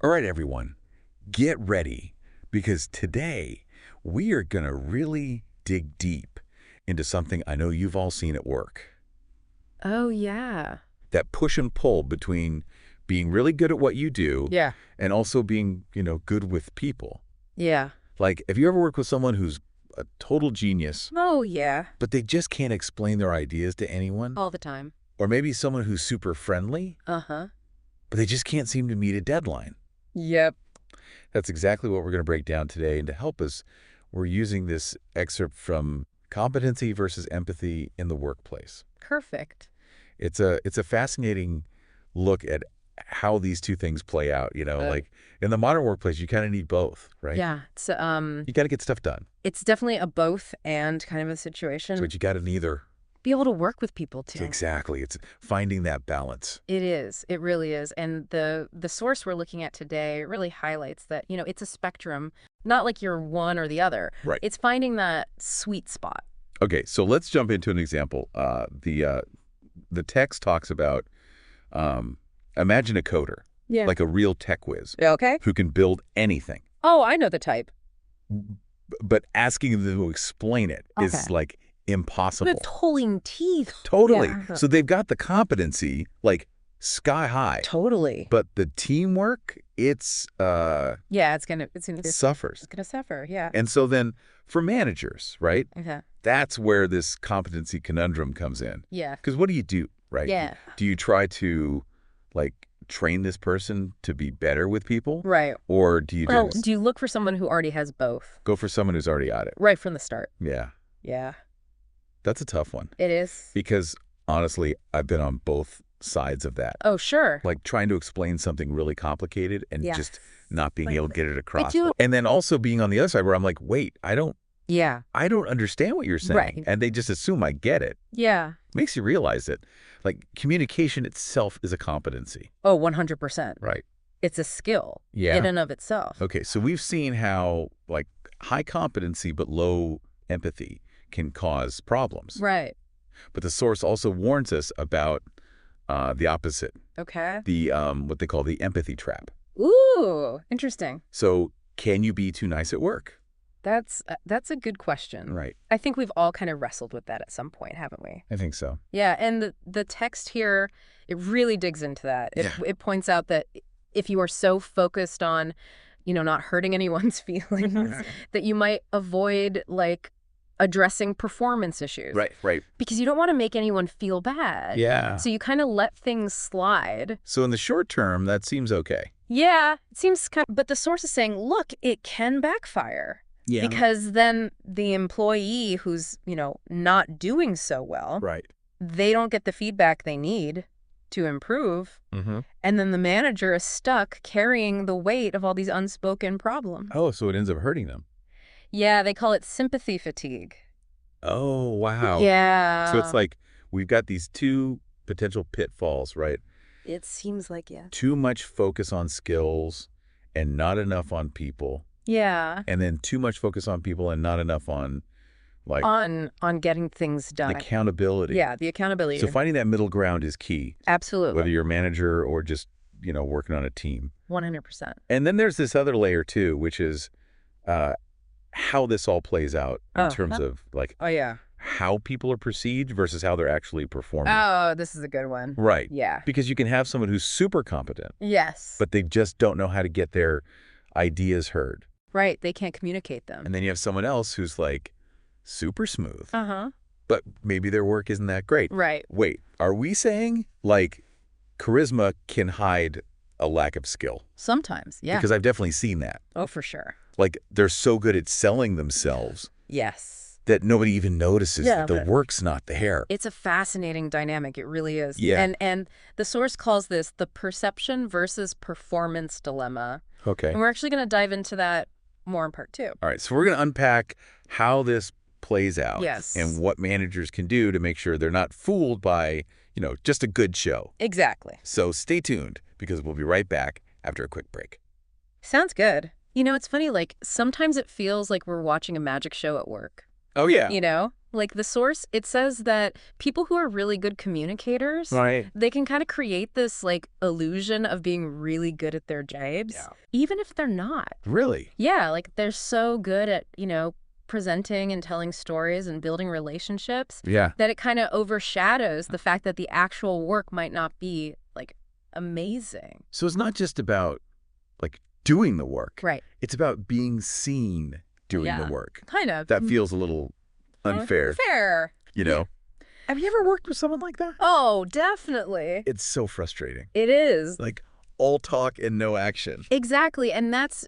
All right, everyone, get ready because today we are going to really dig deep into something I know you've all seen at work. Oh, yeah. That push and pull between being really good at what you do Yeah. and also being, good with people. Yeah. Like, have you ever worked with someone who's a total genius, Oh, yeah. but they just can't explain their ideas to anyone? All the time. Or maybe someone who's super friendly, Uh-huh. but they just can't seem to meet a deadline? Yep. That's exactly what we're going to break down today. And to help us, we're using this excerpt from Competency versus Empathy in the Workplace. Perfect. It's a fascinating look at how these two things play out. Like in the modern workplace, you kind of need both, right? Yeah. It's You got to get stuff done. it's definitely a both and kind of a situation. But you got to neither. Be able to work with people too. Exactly. It's finding that balance. It is. It really is. And the source we're looking at today really highlights that, it's a spectrum, not like you're one or the other. Right. It's finding that sweet spot. Okay, so let's jump into an example. The text talks about imagine a coder, Yeah. like a real tech whiz, Okay. who can build anything. Oh, I know the type. But asking them to explain it is Okay. like impossible. With pulling teeth. Totally. Yeah. So they've got the competency like sky high, Totally. but the teamwork, it's Yeah, it's gonna suffers. suffer. Yeah. And so then for managers, right, Okay. that's where this competency conundrum comes in. Yeah. Because what do you do, right? Yeah. Do you try to like train this person to be better with people? Right. Or do you Well, just do you look for someone who already has both go for someone who's already at it? right from the start? Yeah. Yeah, That's a tough one. it is. Because honestly, I've been on both sides of that. Oh, sure. Like trying to explain something really complicated and Yeah. just not being Like, able to get it across. do- And then also being on the other side where I'm like, wait, I don't Yeah. understand what you're saying. Right. And they just assume I get it. Yeah. Makes you realize that like communication itself is a competency. Oh, 100%. Right. It's a skill Yeah. in and of itself. Okay, so we've seen how like high competency but low empathy can cause problems. Right. But the source also warns us about the opposite, Okay. the what they call the empathy trap. Ooh, interesting. So can you be too nice at work? That's a good question. Right. I think we've all kind of wrestled with that at some point, haven't we? I think so. Yeah, and the text here, it really digs into that. It points out that if you are so focused on, not hurting anyone's feelings, that you might avoid, like, addressing performance issues. Right. Because you don't want to make anyone feel bad. Yeah. So you kind of let things slide. So in the short term, that seems okay. Yeah, it seems but the source is saying, look, it can backfire. Yeah. Because then the employee who's, not doing so well, Right. they don't get the feedback they need to improve. Mm-hmm. And then the manager is stuck carrying the weight of all these unspoken problems. Oh, so it ends up hurting them. Yeah, they call it sympathy fatigue. Oh, wow. Yeah. So it's like we've got these two potential pitfalls, right? It seems like, yeah. Too much focus on skills and not enough on people. Yeah. And then too much focus on people and not enough on like On getting things done. accountability. Yeah, the accountability. So finding that middle ground is key, Absolutely. whether you're a manager or just, working on a team. 100%. And then there's this other layer too, which is how this all plays out in terms of like Oh, yeah. how people are perceived versus how they're actually performing. Oh, this is a good one. Right. Yeah. Because you can have someone who's super competent, Yes. but they just don't know how to get their ideas heard. Right. They can't communicate them. And then you have someone else who's like super smooth, Uh-huh. but maybe their work isn't that great. Right. Wait, are we saying like charisma can hide a lack of skill? Sometimes. Yeah. Because I've definitely seen that. Oh, for sure. Like they're so good at selling themselves Yes. that nobody even notices Yeah, that the but- work's not there. It's a fascinating dynamic. It really is. Yeah. And the source calls this the perception versus performance dilemma. Okay. And we're actually going to dive into that more in part 2. All right. So we're going to unpack how this plays out. Yes. And what managers can do to make sure they're not fooled by, just a good show. Exactly. So stay tuned because we'll be right back after a quick break. Sounds good. It's funny, like sometimes it feels like we're watching a magic show at work. Oh, yeah. Like the source, it says that people who are really good communicators, Right. they can kind of create this like illusion of being really good at their jobs, even if they're not. Really? Yeah, like they're so good at, presenting and telling stories and building relationships that it kind of overshadows the fact that the actual work might not be like amazing. So it's not just about like doing the work. Right. It's about being seen doing the work. Kind of. That feels a little unfair. Fair. Have you ever worked with someone like that? Oh, definitely. It's so frustrating. It is. Like all talk and no action. Exactly. And that's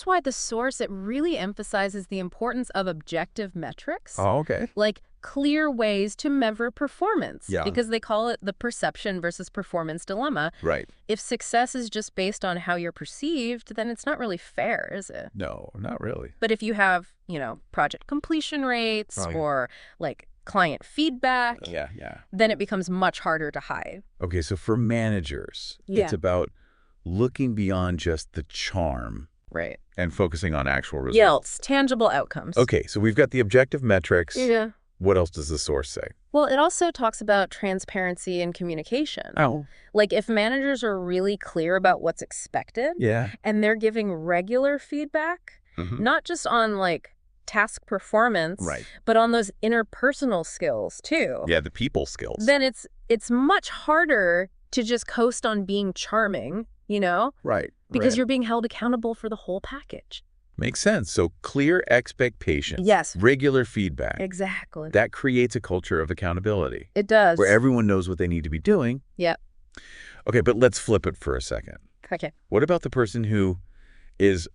why the source, it really emphasizes the importance of objective metrics. Oh, okay. Like clear ways to measure performance. Yeah. Because they call it the perception versus performance dilemma. Right. If success is just based on how you're perceived, then it's not really fair, is it? No, not really. But if you have, project completion rates or like client feedback, then it becomes much harder to hide. Okay, so for managers, it's about looking beyond just the charm. Right. And focusing on actual results. Tangible outcomes. Okay, so we've got the objective metrics. Yeah. What else does the source say? Well, it also talks about transparency and communication. Oh. Like if managers are really clear about what's expected and they're giving regular feedback, not just on like task performance, but on those interpersonal skills too. Yeah, the people skills. Then it's much harder to just coast on being charming, Right. Because you're being held accountable for the whole package. Makes sense. So clear expectations. Yes. Regular feedback. Exactly. That creates a culture of accountability. It does. Where everyone knows what they need to be doing. Yep. Okay, but let's flip it for a second. Okay. What about the person who is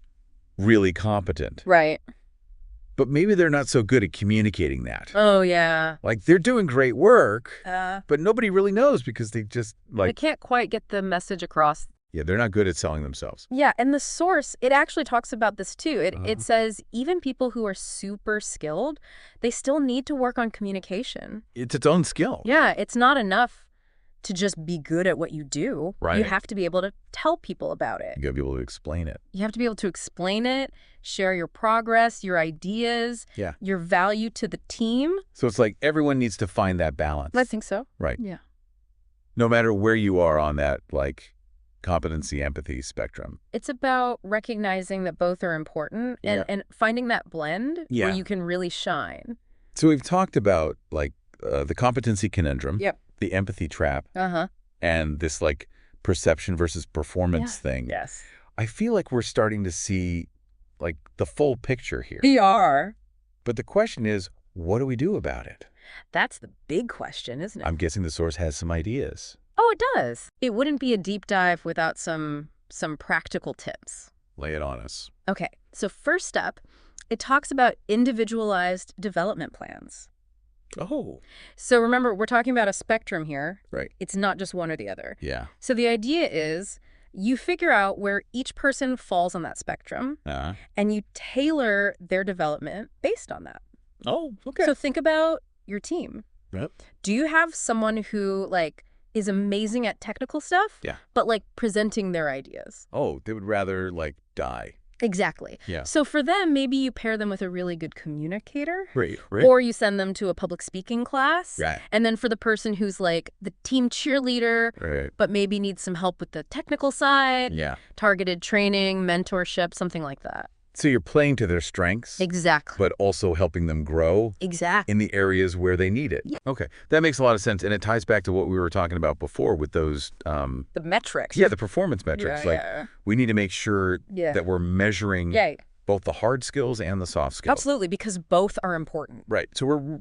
really competent? Right. But maybe they're not so good at communicating that. Oh, yeah. Like, they're doing great work, but nobody really knows because they just, they can't quite get the message across. Yeah, they're not good at selling themselves. Yeah, and the source, it actually talks about this too. It says even people who are super skilled, they still need to work on communication. It's its own skill. Yeah, it's not enough to just be good at what you do. Right. You have to be able to tell people about it. You gotta be able to explain it. You have to be able to explain it, share your progress, your ideas, your value to the team. So it's like everyone needs to find that balance. I think so. Right. Yeah. No matter where you are on that, like, competency, empathy spectrum. It's about recognizing that both are important and finding that blend where you can really shine. So we've talked about, like, the competency conundrum, the empathy trap, and this, like, perception versus performance thing. Yes. I feel like we're starting to see, like, the full picture here. We are. But the question is, what do we do about it? That's the big question, isn't it? I'm guessing the source has some ideas. Oh, it does. It wouldn't be a deep dive without some practical tips. Lay it on us. Okay, so first up, it talks about individualized development plans. Oh. So remember, we're talking about a spectrum here. Right. It's not just one or the other. Yeah. So the idea is you figure out where each person falls on that spectrum, and you tailor their development based on that. Oh, okay. So think about your team. Yep. Do you have someone who, like, is amazing at technical stuff, but, like, presenting their ideas? Oh, they would rather, like, die. Exactly. Yeah. So for them, maybe you pair them with a really good communicator. Right. Or you send them to a public speaking class. Right. And then for the person who's like the team cheerleader, but maybe needs some help with the technical side, targeted training, mentorship, something like that. So you're playing to their strengths. Exactly. But also helping them grow. Exactly. In the areas where they need it. Yeah. Okay. That makes a lot of sense. And it ties back to what we were talking about before with those... the metrics. Yeah, the performance metrics. We need to make sure that we're measuring both the hard skills and the soft skills. Absolutely, because both are important. Right. So we're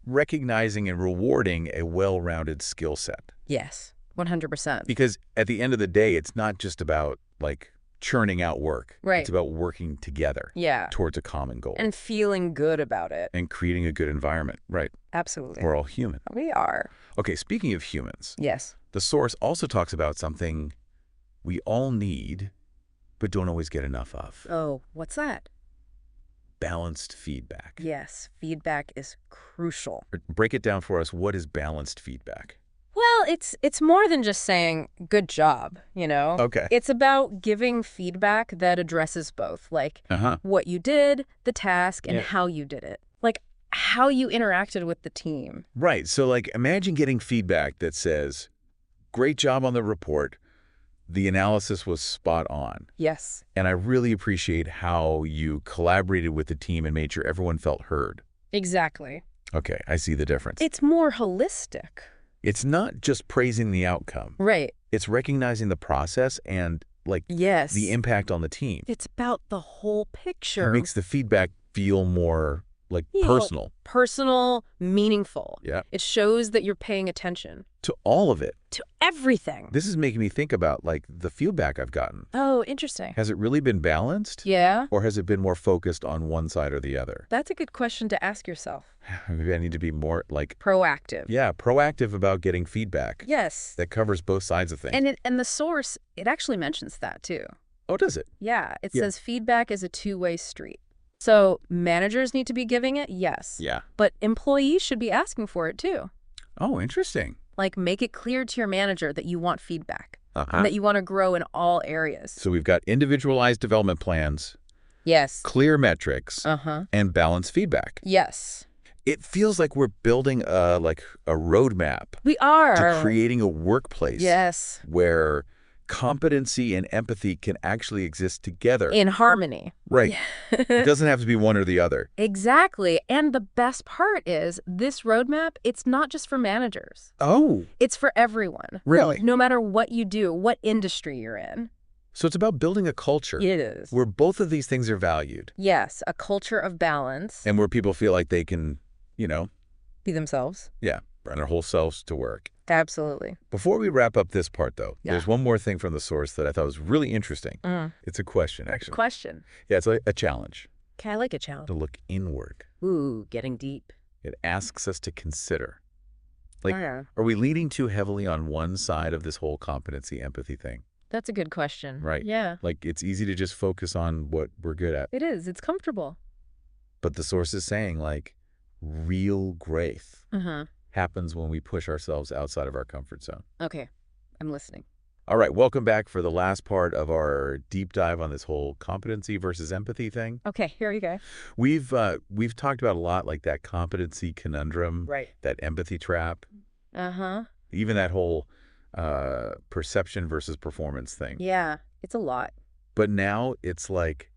recognizing and rewarding a well-rounded skill set. Yes, 100%. Because at the end of the day, it's not just about, like, churning out work. Right. It's about working together towards a common goal. And feeling good about it. And creating a good environment. Right. Absolutely. We're all human. We are. Okay, speaking of humans. Yes. The source also talks about something we all need, but don't always get enough of. Oh, what's that? Balanced feedback. Yes, feedback is crucial. Break it down for us. What is balanced feedback? Well, it's more than just saying, good job, you know? Okay. It's about giving feedback that addresses both, like what you did, the task, and how you did it. Like, how you interacted with the team. Right. So, like, imagine getting feedback that says, great job on the report. The analysis was spot on. Yes. And I really appreciate how you collaborated with the team and made sure everyone felt heard. Exactly. Okay, I see the difference. It's more holistic. It's not just praising the outcome. Right. It's recognizing the process and, like, Yes. the impact on the team. It's about the whole picture. It makes the feedback feel more, like, You know, personal. Personal, meaningful. Yeah. It shows that you're paying attention. To all of it. To everything. This is making me think about, like, the feedback I've gotten. Oh, interesting. Has it really been balanced? Yeah. Or has it been more focused on one side or the other? That's a good question to ask yourself. Maybe I need to be more, like... Proactive. Yeah, proactive about getting feedback. Yes. That covers both sides of things. And the source, it actually mentions that, too. Oh, does it? Yeah. It says feedback is a two-way street. So managers need to be giving it, yes. Yeah. But employees should be asking for it, too. Oh, interesting. Like, make it clear to your manager that you want feedback. And that you want to grow in all areas. So we've got individualized development plans, Yes. clear metrics, and balanced feedback. Yes. It feels like we're building a roadmap We are. to creating a workplace Yes. where competency and empathy can actually exist together. In harmony. Right. It doesn't have to be one or the other. Exactly. And the best part is this roadmap, it's not just for managers. Oh. It's for everyone. Really? No matter what you do, what industry you're in. So it's about building a culture It is. where both of these things are valued Yes, a culture of balance. and where people feel like they can, Be themselves. bring their whole selves to work. Absolutely. Before we wrap up this part, though, there's one more thing from the source that I thought was really interesting. It's a question, actually. Question. Yeah, it's like a challenge Okay, I like a challenge. to look inward. Ooh, getting deep. It asks us to consider. Like, Yeah. are we leaning too heavily on one side of this whole competency, empathy thing? That's a good question. Right. Yeah. Like, it's easy to just focus on what we're good at. It is. It's comfortable. But the source is saying, like, real growth happens when we push ourselves outside of our comfort zone. Okay. I'm listening. All right, welcome back for the last part of our deep dive on this whole competency versus empathy thing. Okay, here you go. We've talked about a lot, like that competency conundrum, Right. that empathy trap, Uh-huh. even that whole perception versus performance thing. Yeah, it's a lot. But now it's like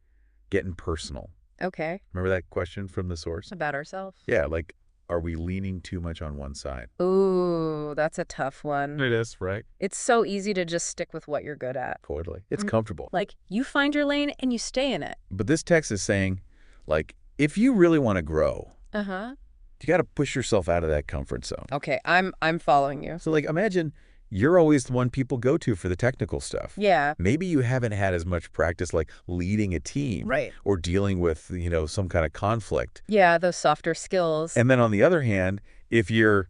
getting personal. Okay. Remember that question from the source? About ourselves. Yeah, like, are we leaning too much on one side? Ooh, that's a tough one. It is, right? It's so easy to just stick with what you're good at. Totally. It's comfortable. Like, you find your lane and you stay in it. But this text is saying, like, if you really want to grow, Uh-huh. you got to push yourself out of that comfort zone. Okay, I'm following you. So, like, imagine you're always the one people go to for the technical stuff. Yeah. Maybe you haven't had as much practice, like, leading a team. Right. Or dealing with, some kind of conflict. Yeah, those softer skills. And then on the other hand, if you're,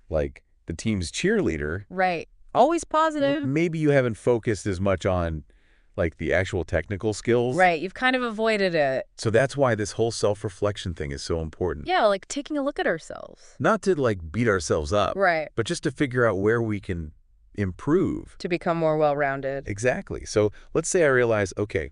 like, the team's cheerleader, Right. Always positive. maybe you haven't focused as much on, like, the actual technical skills. Right, you've kind of avoided it. So that's why this whole self-reflection thing is so important. Yeah, like taking a look at ourselves. Not to, like, beat ourselves up. Right. But just to figure out where we can improve. To become more well-rounded. Exactly. So let's say I realize, okay,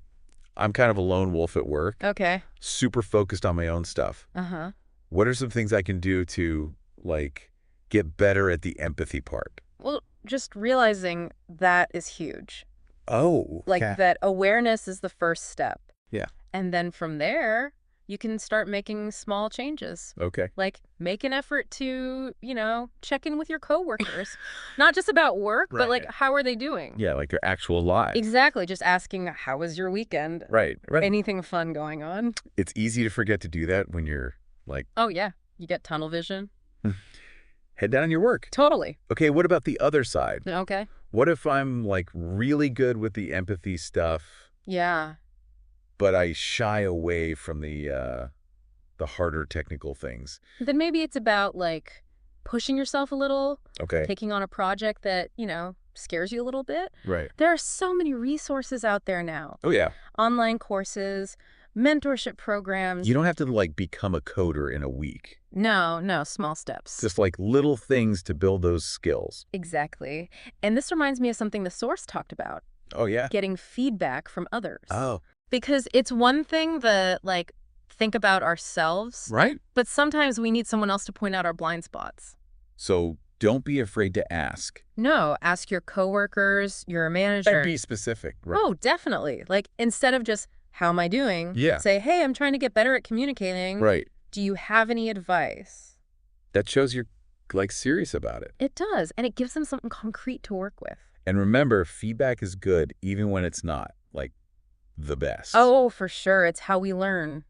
I'm kind of a lone wolf at work. Okay. Super focused on my own stuff. Uh-huh. What are some things I can do to, like, get better at the empathy part? Well, just realizing that is huge. Oh. Like okay. that awareness is the first step. Yeah. And then from there, you can start making small changes. Okay. Like make an effort to, check in with your coworkers. Not just about work, but like how are they doing? Yeah, like their actual lives. Exactly. Just asking, how was your weekend? Right. Anything fun going on? It's easy to forget to do that when you're like... Oh, yeah. You get tunnel vision. Head down on your work. Totally. Okay, what about the other side? Okay. What if I'm, like, really good with the empathy stuff, Yeah. but I shy away from the harder technical things? Then maybe it's about, like, pushing yourself a little. Okay. Taking on a project that, scares you a little bit. Right. There are so many resources out there now. Oh, yeah. Online courses, mentorship programs. You don't have to, like, become a coder in a week. No, small steps. Just, like, little things to build those skills. Exactly. And this reminds me of something the source talked about. Oh, yeah? Getting feedback from others. Oh. Because it's one thing, the think about ourselves. Right? But sometimes we need someone else to point out our blind spots. So don't be afraid to ask. No, ask your coworkers, your manager. And be specific. Right? Oh, definitely. Like, instead of just, how am I doing? Yeah. Say, hey, I'm trying to get better at communicating. Right. Do you have any advice? That shows you're, like, serious about it. It does, and it gives them something concrete to work with. And remember, feedback is good even when it's not, like, the best. Oh, for sure. It's how we learn.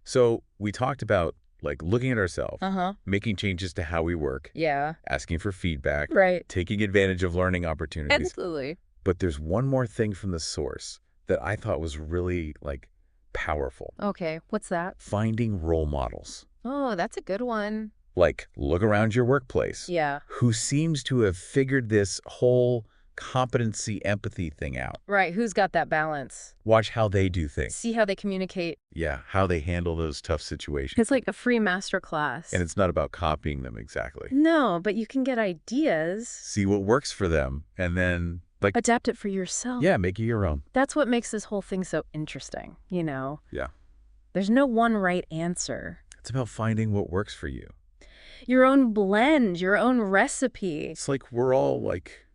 So we talked about, like, looking at ourselves, Uh-huh. making changes to how we work, Yeah. asking for feedback, Right. taking advantage of learning opportunities. Absolutely. But there's one more thing from the source that I thought was really, like, powerful. Okay, what's that? Finding role models. Oh, that's a good one. Like, look around your workplace. Yeah. Who seems to have figured this whole competency, empathy thing out. Right, who's got that balance? Watch how they do things. See how they communicate. Yeah, how they handle those tough situations. It's like a free master class. And it's not about copying them exactly. No, but you can get ideas. See what works for them, and then, like, Adapt it for yourself. yeah, make it your own. That's what makes this whole thing so interesting, you know? Yeah. There's no one right answer. It's about finding what works for you. Your own blend, your own recipe. It's like we're all, like,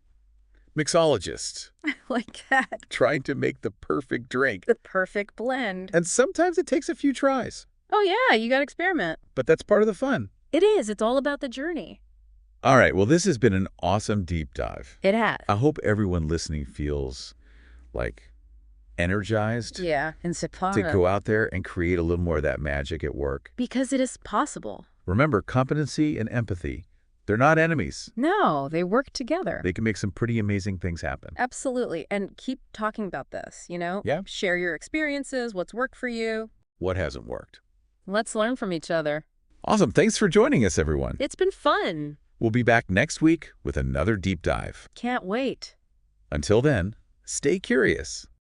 mixologists Like that. trying to make the perfect drink. The perfect blend. And sometimes it takes a few tries, Oh yeah, you gotta experiment. but that's part of the fun. It is. It's all about the journey. All right, well, this has been an awesome deep dive. It has. I hope everyone listening feels, like, energized Yeah, to inspired. go out there and create a little more of that magic at work. Because it is possible. Remember, competency and empathy, they're not enemies. No, they work together. They can make some pretty amazing things happen. Absolutely. And keep talking about this, you know? Yeah. Share your experiences, what's worked for you. What hasn't worked? Let's learn from each other. Awesome. Thanks for joining us, everyone. It's been fun. We'll be back next week with another deep dive. Can't wait. Until then, stay curious.